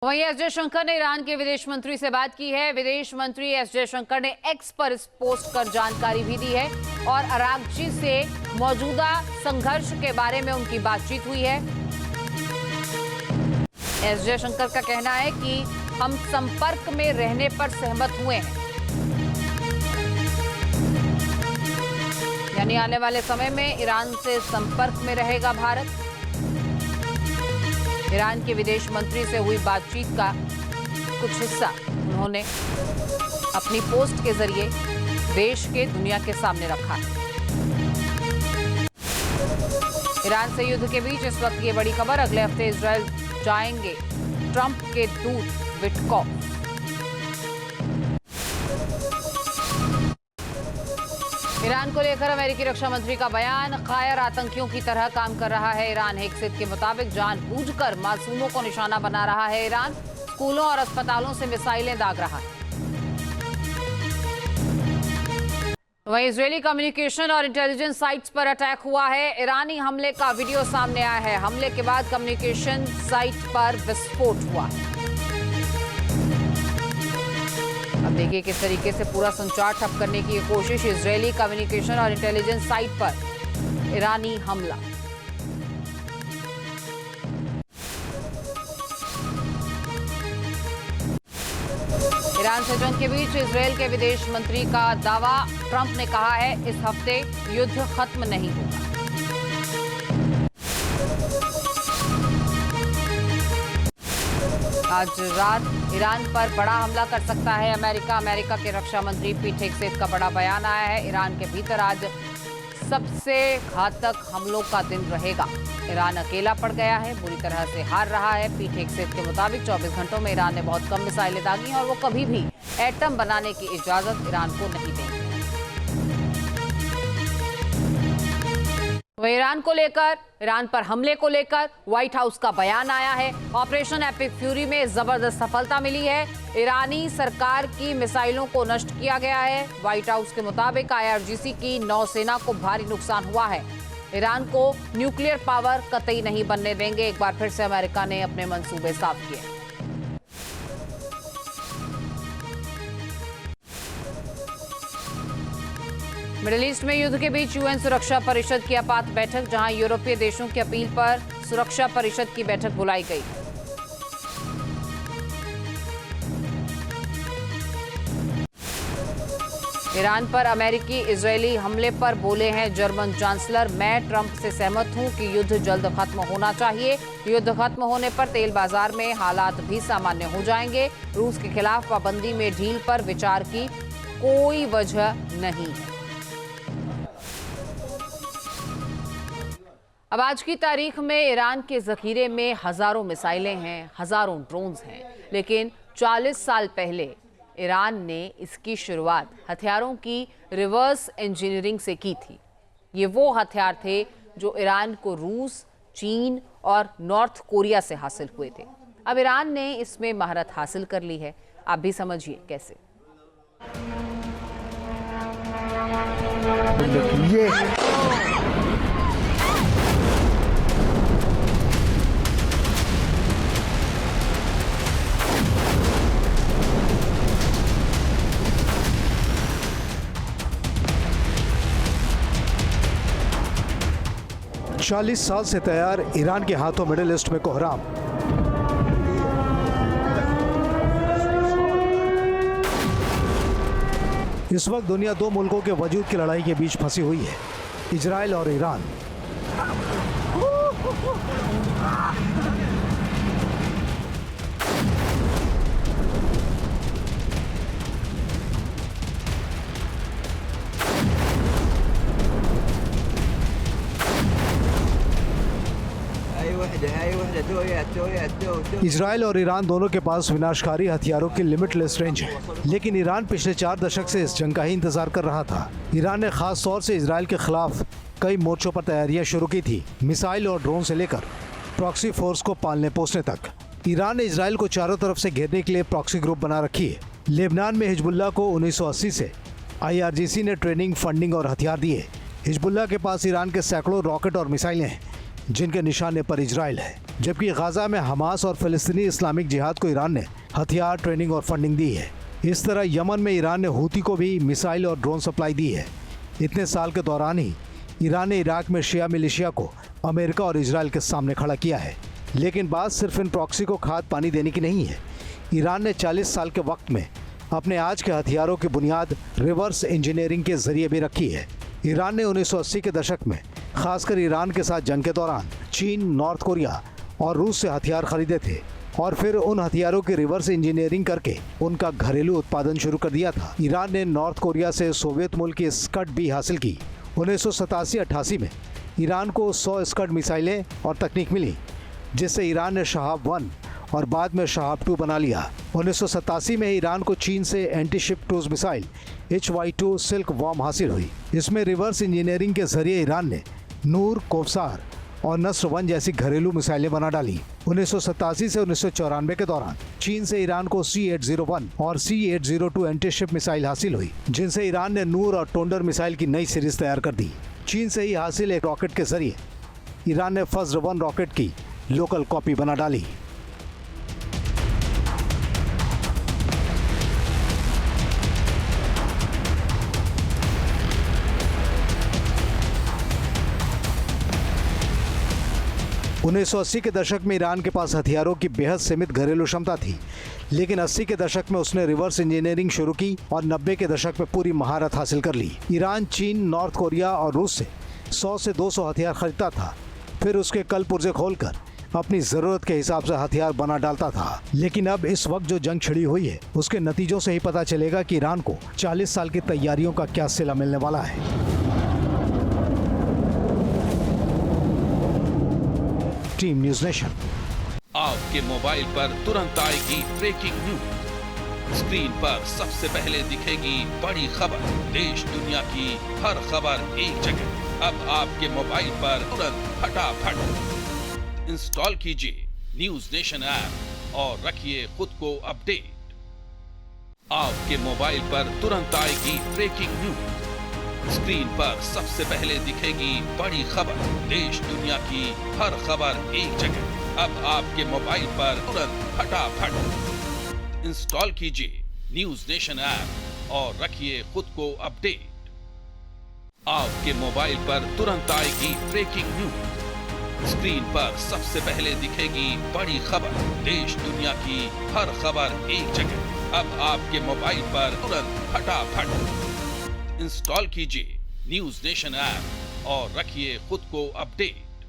वहीं एस जयशंकर ने ईरान के विदेश मंत्री से बात की है। विदेश मंत्री एस जयशंकर ने एक्स पर इस पोस्ट कर जानकारी भी दी है और अरागची से मौजूदा संघर्ष के बारे में उनकी बातचीत हुई है। एस जयशंकर का कहना है कि हम संपर्क में रहने पर सहमत हुए हैं, यानी आने वाले समय में ईरान से संपर्क में रहेगा भारत। ईरान के विदेश मंत्री से हुई बातचीत का कुछ हिस्सा उन्होंने अपनी पोस्ट के जरिए देश के दुनिया के सामने रखा है। ईरान से युद्ध के बीच इस वक्त ये बड़ी खबर, अगले हफ्ते इजरायल जाएंगे ट्रंप के दूत विटकॉफ। ईरान को लेकर अमेरिकी रक्षा मंत्री का बयान, कायर आतंकियों की तरह काम कर रहा है ईरान। हेगसेथ के मुताबिक जानबूझकर मासूमों को निशाना बना रहा है ईरान, स्कूलों और अस्पतालों से मिसाइलें दाग रहा है। वहीं इजरायली कम्युनिकेशन और इंटेलिजेंस साइट्स पर अटैक हुआ है। ईरानी हमले का वीडियो सामने आया है। हमले के बाद कम्युनिकेशन साइट पर विस्फोट हुआ। अब देखिए किस तरीके से पूरा संचार ठप करने की कोशिश, इजरायली कम्युनिकेशन और इंटेलिजेंस साइट पर ईरानी हमला। ईरान से जंग के बीच इजरायल के विदेश मंत्री का दावा, ट्रंप ने कहा है इस हफ्ते युद्ध खत्म नहीं होगा। आज रात ईरान पर बड़ा हमला कर सकता है अमेरिका। अमेरिका के रक्षा मंत्री पीट हेगसेथ का बड़ा बयान आया है। ईरान के भीतर आज सबसे घातक हमलों का दिन रहेगा। ईरान अकेला पड़ गया है, बुरी तरह से हार रहा है। पीट हेगसेथ के मुताबिक 24 घंटों में ईरान ने बहुत कम मिसाइलें दागी और वो कभी भी एटम बनाने की इजाजत ईरान को नहीं देंगे। वह ईरान को लेकर, ईरान पर हमले को लेकर व्हाइट हाउस का बयान आया है। ऑपरेशन एपिक फ्यूरी में जबरदस्त सफलता मिली है। ईरानी सरकार की मिसाइलों को नष्ट किया गया है। व्हाइट हाउस के मुताबिक IRGC की नौसेना को भारी नुकसान हुआ है। ईरान को न्यूक्लियर पावर कतई नहीं बनने देंगे। एक बार फिर से अमेरिका ने अपने मंसूबे साफ किए। मिडिल ईस्ट में युद्ध के बीच UN सुरक्षा परिषद की आपात बैठक, जहां यूरोपीय देशों की अपील पर सुरक्षा परिषद की बैठक बुलाई गई। ईरान पर अमेरिकी इजरायली हमले पर बोले हैं जर्मन चांसलर, मैं ट्रंप से सहमत हूं कि युद्ध जल्द खत्म होना चाहिए। युद्ध खत्म होने पर तेल बाजार में हालात भी सामान्य हो जाएंगे। रूस के खिलाफ पाबंदी में ढील पर विचार की कोई वजह नहीं है। अब आज की तारीख में ईरान के जखीरे में हजारों मिसाइलें हैं, हजारों ड्रोन्स हैं, लेकिन 40 साल पहले ईरान ने इसकी शुरुआत हथियारों की रिवर्स इंजीनियरिंग से की थी। ये वो हथियार थे जो ईरान को रूस, चीन और नॉर्थ कोरिया से हासिल हुए थे। अब ईरान ने इसमें महारत हासिल कर ली है। आप भी समझिए कैसे। ये 40 साल से तैयार ईरान के हाथों मिडिल ईस्ट में कोहराम। इस वक्त दुनिया दो मुल्कों के वजूद की लड़ाई के बीच फंसी हुई है, इजराइल और ईरान। इजराइल और ईरान दोनों के पास विनाशकारी हथियारों की लिमिटलेस रेंज है, लेकिन ईरान पिछले 4 दशक से इस जंग का ही इंतजार कर रहा था। ईरान ने खास तौर से इजराइल के खिलाफ कई मोर्चों पर तैयारियां शुरू की थी, मिसाइल और ड्रोन से लेकर प्रॉक्सी फोर्स को पालने पोसने तक। ईरान ने इजराइल को चारों तरफ से घेरने के लिए प्रॉक्सी ग्रुप बना रखी है। लेबनान में हिजबुल्लाह को 1980 से IRGC ने ट्रेनिंग, फंडिंग और हथियार दिए। हिजबुल्लाह के पास ईरान के सैकड़ों रॉकेट और मिसाइलें हैं, जिनके निशाने पर इजराइल है। जबकि गाजा में हमास और फिलिस्तीनी इस्लामिक जिहाद को ईरान ने हथियार, ट्रेनिंग और फंडिंग दी है। इस तरह यमन में ईरान ने हूती को भी मिसाइल और ड्रोन सप्लाई दी है। इतने साल के दौरान ही ईरान ने इराक में शिया मिलिशिया को अमेरिका और इजराइल के सामने खड़ा किया है। लेकिन बात सिर्फ इन प्रॉक्सी को खाद पानी देने की नहीं है। ईरान ने 40 साल के वक्त में अपने आज के हथियारों की बुनियाद रिवर्स इंजीनियरिंग के जरिए भी रखी है। ईरान ने 1980 के दशक में खासकर ईरान के साथ जंग के दौरान चीन, नॉर्थ कोरिया और रूस से हथियार खरीदे थे और फिर उन हथियारों की रिवर्स इंजीनियरिंग करके उनका घरेलू उत्पादन शुरू कर दिया था। ईरान ने नॉर्थ कोरिया से सोवियत मुल्क की स्कड भी हासिल की। 1987-88 में ईरान को 100 स्कड मिसाइलें और तकनीक मिली, जिससे ईरान ने शहाब 1 और बाद में शहाब 2 बना लिया। 1987 में ईरान को चीन से anti ship cruise missile HY-2 silk worm हासिल हुई। इसमें रिवर्स इंजीनियरिंग के जरिए ईरान ने नूर, कोवसार और नस्र 1 जैसी घरेलू मिसाइलें बना डाली। 1987 से 1994 के दौरान चीन से ईरान को C801 और C802 एंटी शिप मिसाइल हासिल हुई, जिनसे ईरान ने नूर और टोंडर मिसाइल की नई सीरीज तैयार कर दी। चीन से ही हासिल एक रॉकेट के जरिए ईरान ने फज्र 1 रॉकेट की लोकल कॉपी बना डाली। उन्नीस 1980 के दशक में ईरान के पास हथियारों की बेहद सीमित घरेलू क्षमता थी, लेकिन 80 के दशक में उसने रिवर्स इंजीनियरिंग शुरू की और 90 के दशक में पूरी महारत हासिल कर ली। ईरान चीन, नॉर्थ कोरिया और रूस से 100 से 200 हथियार खरीदता था, फिर उसके कल पुर्जे खोलकर अपनी जरूरत के हिसाब से हथियार बना डालता था। लेकिन अब इस वक्त जो जंग छिड़ी हुई है, उसके नतीजों से ही पता चलेगा कि ईरान को 40 साल की तैयारियों का क्या सिला मिलने वाला है। Team news nation. आपके मोबाइल पर तुरंत आएगी ब्रेकिंग न्यूज। स्क्रीन पर सबसे पहले दिखेगी बड़ी खबर। देश दुनिया की हर खबर एक जगह। अब आपके मोबाइल पर तुरंत फटाफट इंस्टॉल कीजिए न्यूज़ नेशन ऐप और रखिए खुद को अपडेट। आपके मोबाइल पर तुरंत आएगी ब्रेकिंग न्यूज। स्क्रीन पर सबसे पहले दिखेगी बड़ी खबर। देश दुनिया की हर खबर एक जगह। अब आपके मोबाइल पर तुरंत फटाफट इंस्टॉल कीजिए न्यूज़ नेशन ऐप और रखिए खुद को अपडेट। आपके मोबाइल पर तुरंत आएगी ब्रेकिंग न्यूज। स्क्रीन पर सबसे पहले दिखेगी बड़ी खबर। देश दुनिया की हर खबर एक जगह। अब आपके मोबाइल पर तुरंत फटाफट इंस्टॉल कीजिए न्यूज़ नेशन ऐप और रखिए खुद को अपडेट।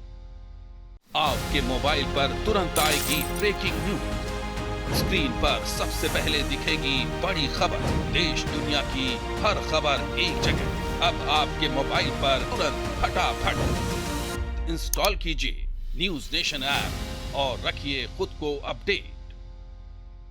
आपके मोबाइल पर तुरंत आएगी ब्रेकिंग न्यूज। स्क्रीन पर सबसे पहले दिखेगी बड़ी खबर। देश दुनिया की हर खबर एक जगह। अब आपके मोबाइल पर तुरंत फटाफट इंस्टॉल कीजिए न्यूज़ नेशन ऐप और रखिए खुद को अपडेट।